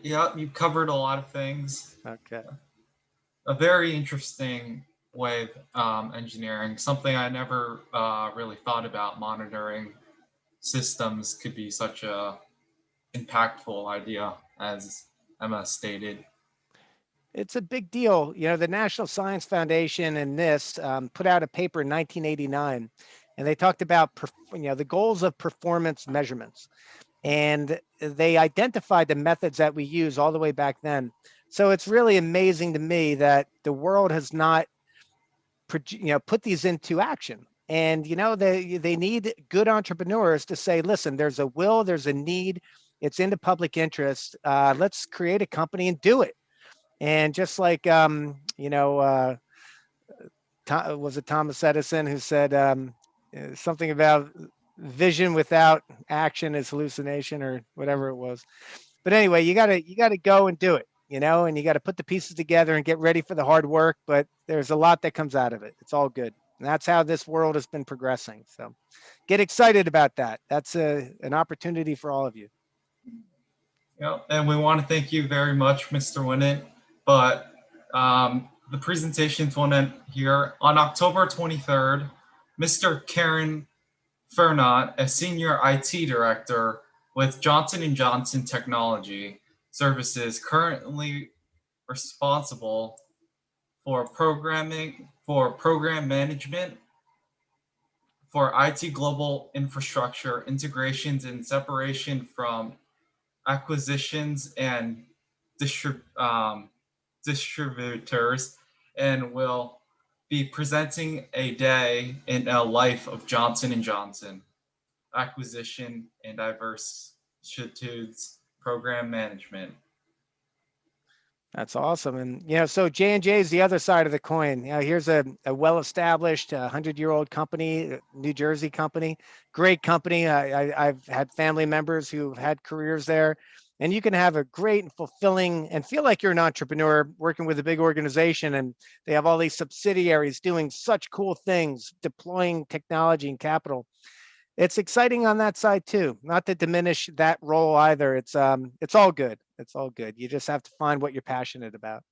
yeah, you covered a lot of things. Okay. A very interesting way of engineering, something I never really thought about. Monitoring systems could be such a impactful idea, as Emma stated. It's a big deal. The National Science Foundation and NIST put out a paper in 1989, and they talked about the goals of performance measurements, and they identified the methods that we use all the way back then. So it's really amazing to me that the world has not put these into action. And they need good entrepreneurs to say, listen, there's a will, there's a need, it's in the public interest. Let's create a company and do it. And just like was it Thomas Edison who said something about vision without action is hallucination, or whatever it was. But anyway, you gotta go and do it, and you got to put the pieces together and get ready for the hard work. But there's a lot that comes out of it. It's all good. And that's how this world has been progressing. So get excited about that. That's an opportunity for all of you. Yeah, and we want to thank you very much, Mr. Winant. But the presentations will end here. On October 23rd, Mr. Karen Fernot, a senior IT director with Johnson & Johnson Technology Services, currently responsible for program management for IT global infrastructure integrations and separation from acquisitions and distributors, and will be presenting a day in a life of Johnson and Johnson acquisition and diverse program management. That's awesome. And so J&J is the other side of the coin. Here's a well-established 100-year-old company, New Jersey company, great company. I've had family members who've had careers there, and you can have a great and fulfilling and feel like you're an entrepreneur working with a big organization, and they have all these subsidiaries doing such cool things, deploying technology and capital. It's exciting on that side too. Not to diminish that role either. It's all good. It's all good. You just have to find what you're passionate about.